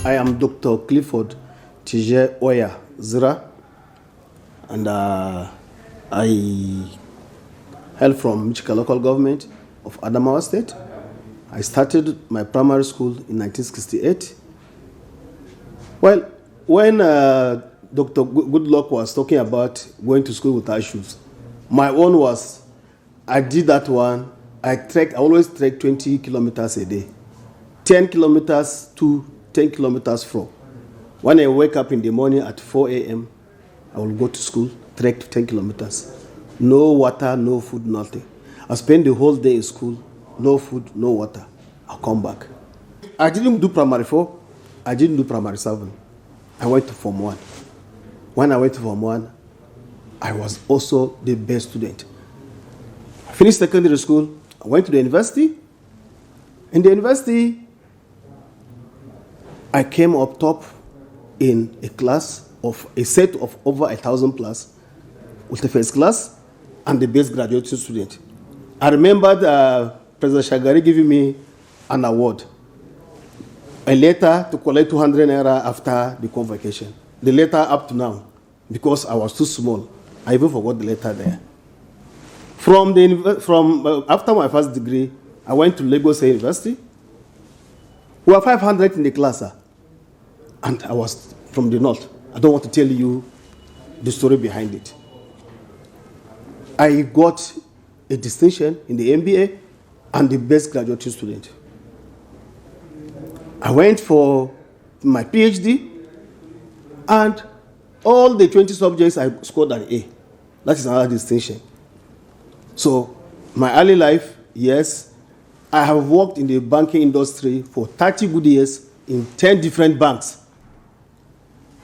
I am Dr. Clifford Oya Zirra, and I hail from Michigan local government of Adamawa State. I started my primary school in 1968. Well, when Dr. Goodluck was talking about going to school without shoes, my own was, I did that one. I always trek 20 kilometers a day. 10 kilometers to 10 kilometers from. When I wake up in the morning at 4 a.m., I will go to school, trek 10 kilometers. No water, no food, nothing. I spend the whole day in school, no food, no water. I'll come back. I didn't do primary 4. I didn't do primary 7. I went to Form 1. When I went to Form 1, I was also the best student. I finished secondary school. I went to the university. In the university, I came up top in a class of a set of over 1,000 plus with the first class and the best graduate student. I remember President Shagari giving me an award, a letter to collect 200 naira after the convocation. The letter up to now, because I was too small, I even forgot the letter there. After my first degree, I went to Lagos University. We were 500 in the class, and I was from the north. I don't want to tell you the story behind it. I got a distinction in the MBA and the best graduate student. I went for my PhD, and all the 20 subjects I scored an A. That is another distinction. So my early life, yes, I have worked in the banking industry for 30 good years in 10 different banks.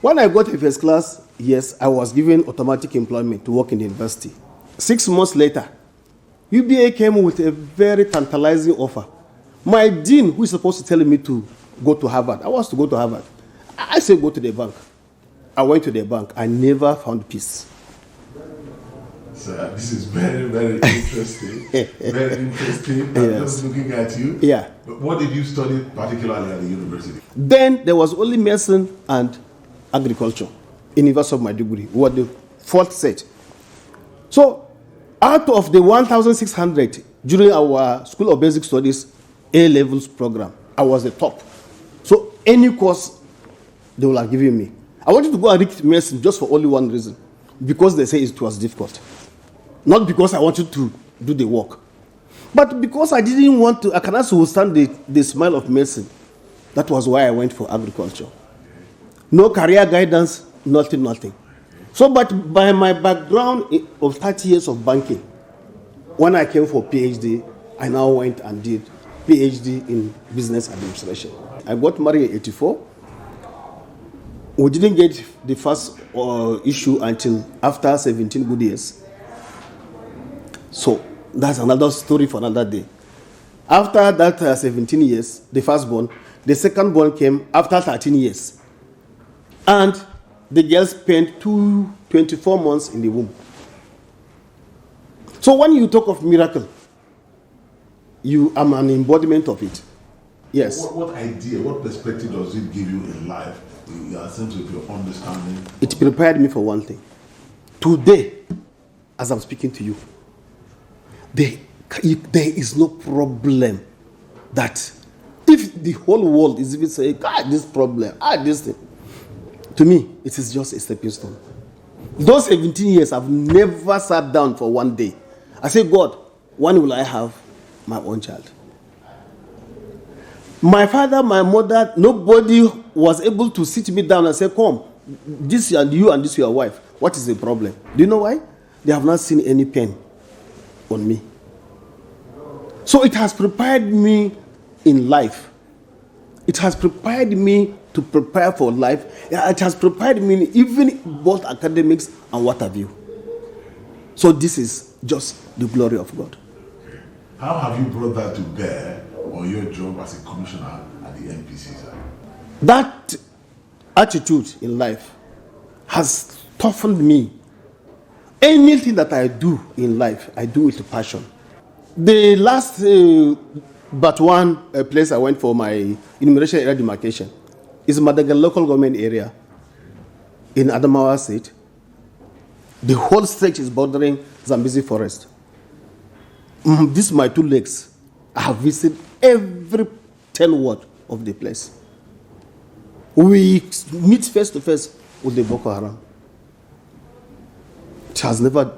When I got a first class, yes, I was given automatic employment to work in the university. 6 months later, UBA came with a very tantalizing offer. My dean, who is supposed to tell me to go to Harvard, I was to go to Harvard. I said go to the bank. I went to the bank. I never found peace. So this is very, very interesting. Very interesting. I'm Yes. just looking at you. Yeah. But what did you study particularly at the university? Then there was only medicine and agriculture in university of my degree. We were the 4th set. So out of the 1,600 during our School of Basic Studies A-levels program, I was the top. So any course they will have given me. I wanted to go and read medicine just for only one reason, because they say it was difficult. Not because I wanted to do the work, but because I didn't want to, I cannot withstand the smell of medicine. That was why I went for agriculture. No career guidance, nothing. So, but by my background of 30 years of banking, when I came for PhD, I now went and did PhD in business administration. I got married in 84. We didn't get the first issue until after 17 good years. So that's another story for another day. After that 17 years, the firstborn, the secondborn came after 13 years. And the girl spent 24 months in the womb. So when you talk of miracle, you are an embodiment of it. Yes. What idea, what perspective does it give you in life, in terms of your understanding? It prepared me for one thing. Today, as I'm speaking to you, there is no problem that if the whole world is even saying, God, this problem, this thing, to me, it is just a stepping stone. Those 17 years, I've never sat down for one day. I say, God, when will I have my own child? My father, my mother, nobody was able to sit me down and say, come, this and you and this your wife. What is the problem? Do you know why? They have not seen any pain on me. So it has prepared me in life. It has prepared me to prepare for life. It has prepared me even both academics and what have you. So this is just the glory of God. How have you brought that to bear on your job as a commissioner at the NPC? That attitude in life has toughened me. Anything that I do in life, I do with passion. The last but one place I went for my enumeration area demarcation, is Madagal local government area in Adamawa State. The whole stretch is bordering Zambezi forest. These are my 2 lakes. I have visited every 10 ward of the place. We meet face to face with the Boko Haram. It has never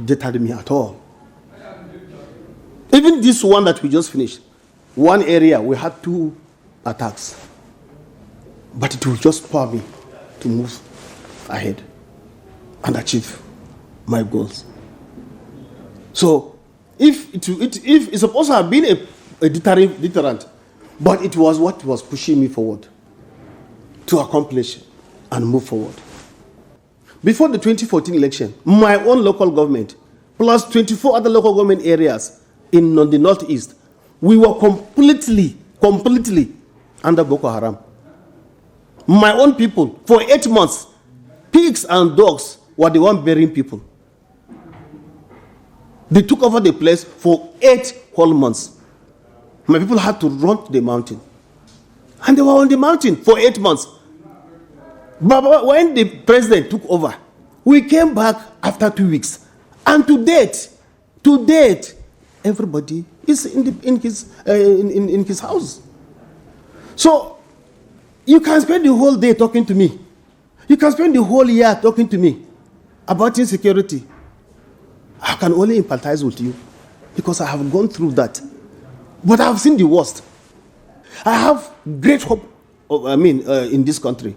deterred me at all. Even this one that we just finished, one area we had 2 attacks. But it will just spur me to move ahead and achieve my goals. So, if it's supposed to have been a deterrent, but it was what was pushing me forward to accomplish and move forward. Before the 2014 election, my own local government, plus 24 other local government areas in the northeast, we were completely under Boko Haram. My own people, for 8 months, pigs and dogs were the one burying people. They took over the place for 8 whole months. My people had to run to the mountain. And they were on the mountain for 8 months. But when the president took over, we came back after 2 weeks. And to date, everybody is in his house. So, you can spend the whole day talking to me. You can spend the whole year talking to me about insecurity. I can only empathize with you because I have gone through that. But I have seen the worst. I have great hope in this country.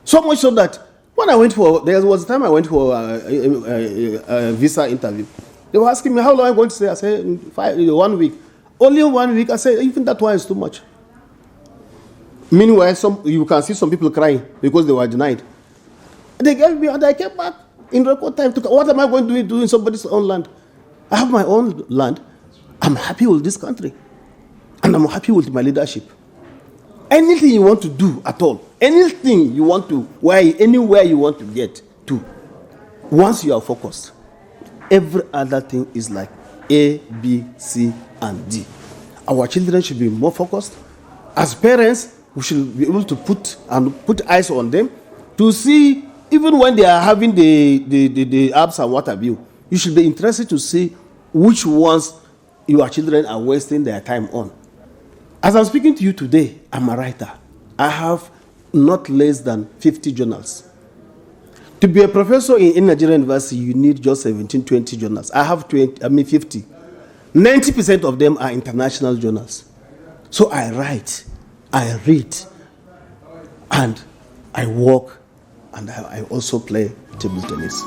So much so that when there was a time I went for a visa interview. They were asking me, how long am I going to stay? I said, 1 week. Only 1 week. I said, even that one is too much. Meanwhile, you can see some people crying because they were denied. They gave me, and I came back in record time. What am I going to do in somebody's own land? I have my own land. I'm happy with this country. And I'm happy with my leadership. Anything you want to do at all, anything you want to, anywhere you want to get to, once you are focused, every other thing is like A, B, C, and D. Our children should be more focused. As parents, we should be able to put eyes on them to see, even when they are having the apps and what have you, you should be interested to see which ones your children are wasting their time on. As I'm speaking to you today, I'm a writer. I have not less than 50 journals. To be a professor in Nigerian university, you need just 17, 20 journals. I have 50. 90% of them are international journals. So I write, I read, and I walk, and I also play table tennis.